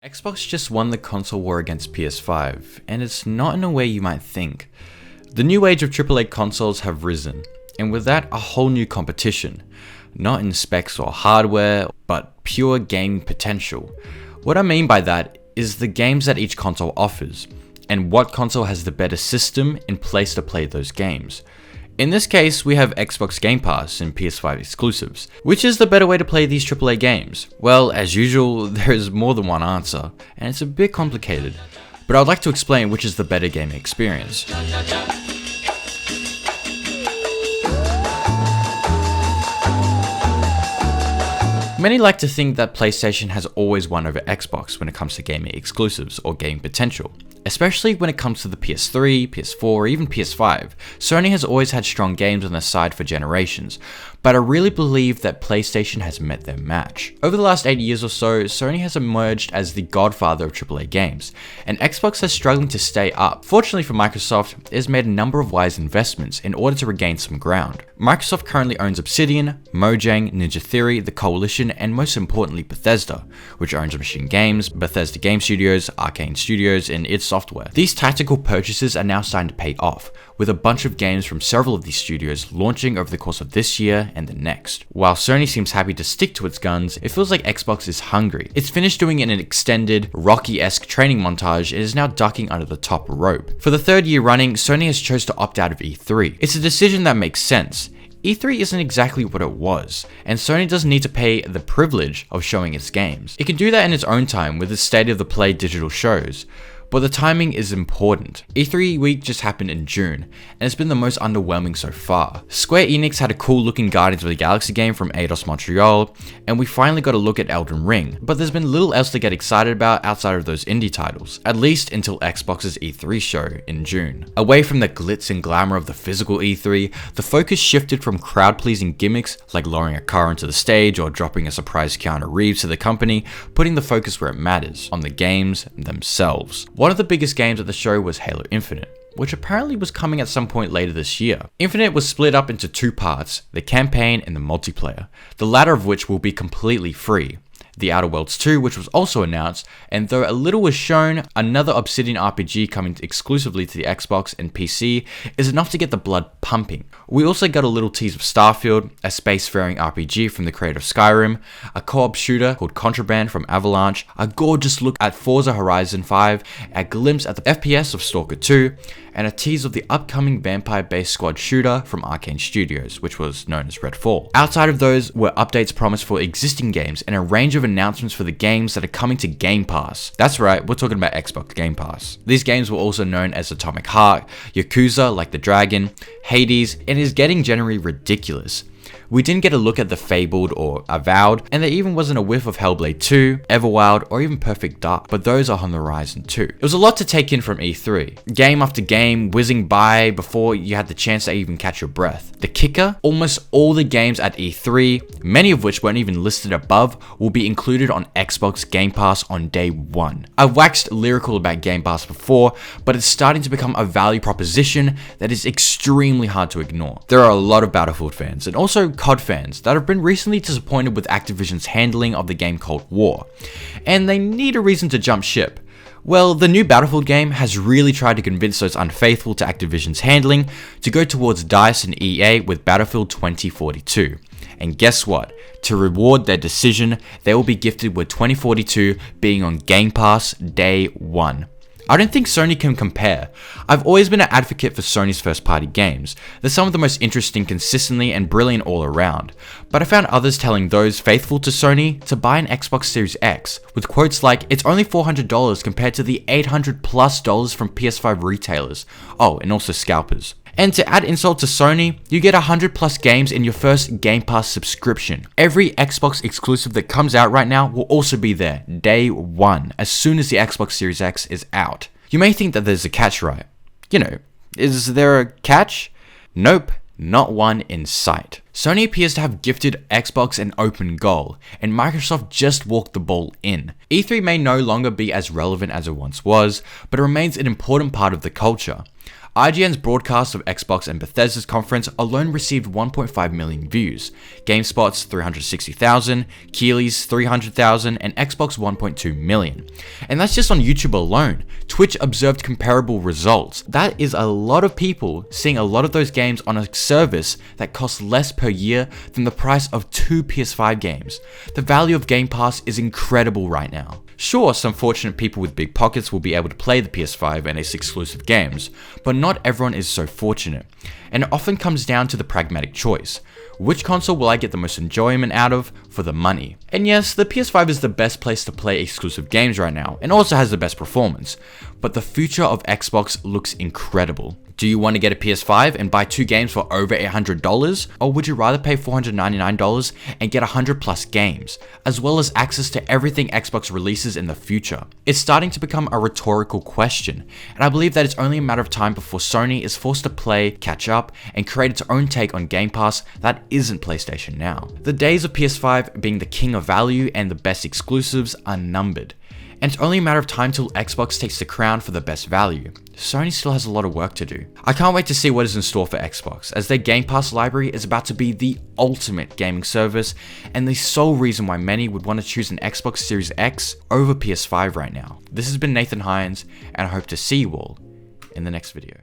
Xbox just won the console war against PS5, and it's not in a way you might think. The new age of AAA consoles have risen, and with that, a whole new competition. Not in specs or hardware, but pure gaming potential. What I mean by that is the games that each console offers, and what console has the better system in place to play those games. In this case, we have Xbox Gamepass and PS5 exclusives. Which is the better way to play these AAA games? Well, as usual, there is more than one answer, and it's a bit complicated. But I'd like to explain which is the better gaming experience. Many like to think that PlayStation has always won over Xbox when it comes to gaming exclusives or gaming potential. Especially when it comes to the PS3, PS4, or even PS5, Sony has always had strong games on their side for generations, but I really believe that PlayStation has met their match. Over the last 8 years or so, Sony has emerged as the godfather of AAA games, and Xbox is struggling to stay up. Fortunately for Microsoft, it has made a number of wise investments in order to regain some ground. Microsoft currently owns Obsidian, Mojang, Ninja Theory, The Coalition, and most importantly Bethesda, which owns Machine Games, Bethesda Game Studios, Arcane Studios, and id Software. These tactical purchases are now starting to pay off, with a bunch of games from several of these studios launching over the course of this year and the next. While Sony seems happy to stick to its guns, it feels like Xbox is hungry. It's finished doing an extended, Rocky-esque training montage and is now ducking under the top rope. For the third year running, Sony has chose to opt out of E3. It's a decision that makes sense. E3 isn't exactly what it was, and Sony doesn't need to pay the privilege of showing its games. It can do that in its own time with its State of the Play digital shows. But the timing is important. E3 week just happened in June, and it's been the most underwhelming so far. Square Enix had a cool looking Guardians of the Galaxy game from Eidos Montreal, and we finally got a look at Elden Ring, but there's been little else to get excited about outside of those indie titles, at least until Xbox's E3 show in June. Away from the glitz and glamour of the physical E3, the focus shifted from crowd-pleasing gimmicks like lowering a car onto the stage or dropping a surprise Keanu Reeves to the company, putting the focus where it matters, on the games themselves. One of the biggest games at the show was Halo Infinite, which apparently was coming at some point later this year. Infinite was split up into two parts, the campaign and the multiplayer, the latter of which will be completely free. The Outer Worlds 2, which was also announced, and though a little was shown, another Obsidian RPG coming exclusively to the Xbox and PC is enough to get the blood pumping. We also got a little tease of Starfield, a spacefaring RPG from the creator of Skyrim, a co-op shooter called Contraband from Avalanche, a gorgeous look at Forza Horizon 5, a glimpse at the FPS of Stalker 2, and a tease of the upcoming vampire-based squad shooter from Arcane Studios, which was known as Redfall. Outside of those were updates promised for existing games and a range of announcements for the games that are coming to Game Pass. That's right, we're talking about Xbox Game Pass. These games were also known as Atomic Heart, Yakuza Like the Dragon, Hades, and is getting generally ridiculous. We didn't get a look at the Fabled or Avowed, and there even wasn't a whiff of Hellblade 2, Everwild, or even Perfect Dark, but those are on the horizon too. It was a lot to take in from E3. Game after game whizzing by before you had the chance to even catch your breath. The kicker, almost all the games at E3, many of which weren't even listed above, will be included on Xbox Game Pass on day one. I've waxed lyrical about Game Pass before, but it's starting to become a value proposition that is extremely hard to ignore. There are a lot of Battlefield fans, and also COD fans that have been recently disappointed with Activision's handling of the game Cold War, and they need a reason to jump ship. Well, the new Battlefield game has really tried to convince those unfaithful to Activision's handling to go towards DICE and EA with Battlefield 2042. And guess what? To reward their decision, they will be gifted with 2042 being on Game Pass day one. I don't think Sony can compare. I've always been an advocate for Sony's first-party games. They're some of the most interesting consistently and brilliant all around. But I found others telling those faithful to Sony to buy an Xbox Series X, with quotes like, it's only $400 compared to the $800+ from PS5 retailers. Oh, and also scalpers. And to add insult to Sony, you get 100+ games in your first Game Pass subscription. Every Xbox exclusive that comes out right now will also be there, day one, as soon as the Xbox Series X is out. You may think that there's a catch, right? Is there a catch? Nope, not one in sight. Sony appears to have gifted Xbox an open goal, and Microsoft just walked the ball in. E3 may no longer be as relevant as it once was, but it remains an important part of the culture. IGN's broadcast of Xbox and Bethesda's conference alone received 1.5 million views, GameSpot's 360,000, Keely's 300,000, and Xbox 1.2 million. And that's just on YouTube alone. Twitch observed comparable results. That is a lot of people seeing a lot of those games on a service that costs less per year than the price of 2 PS5 games. The value of Game Pass is incredible right now. Sure, some fortunate people with big pockets will be able to play the PS5 and its exclusive games, but not everyone is so fortunate, and it often comes down to the pragmatic choice. Which console will I get the most enjoyment out of for the money? And yes, the PS5 is the best place to play exclusive games right now, and also has the best performance, but the future of Xbox looks incredible. Do you want to get a PS5 and buy 2 games for over $800? Or would you rather pay $499 and get 100 plus games, as well as access to everything Xbox releases in the future? It's starting to become a rhetorical question, and I believe that it's only a matter of time before Sony is forced to play catch up and create its own take on Game Pass that isn't PlayStation now. The days of PS5 being the king of value and the best exclusives are numbered, and it's only a matter of time till Xbox takes the crown for the best value. Sony still has a lot of work to do. I can't wait to see what is in store for Xbox, as their Game Pass library is about to be the ultimate gaming service, and the sole reason why many would want to choose an Xbox Series X over PS5 right now. This has been Nathan Hines, and I hope to see you all in the next video.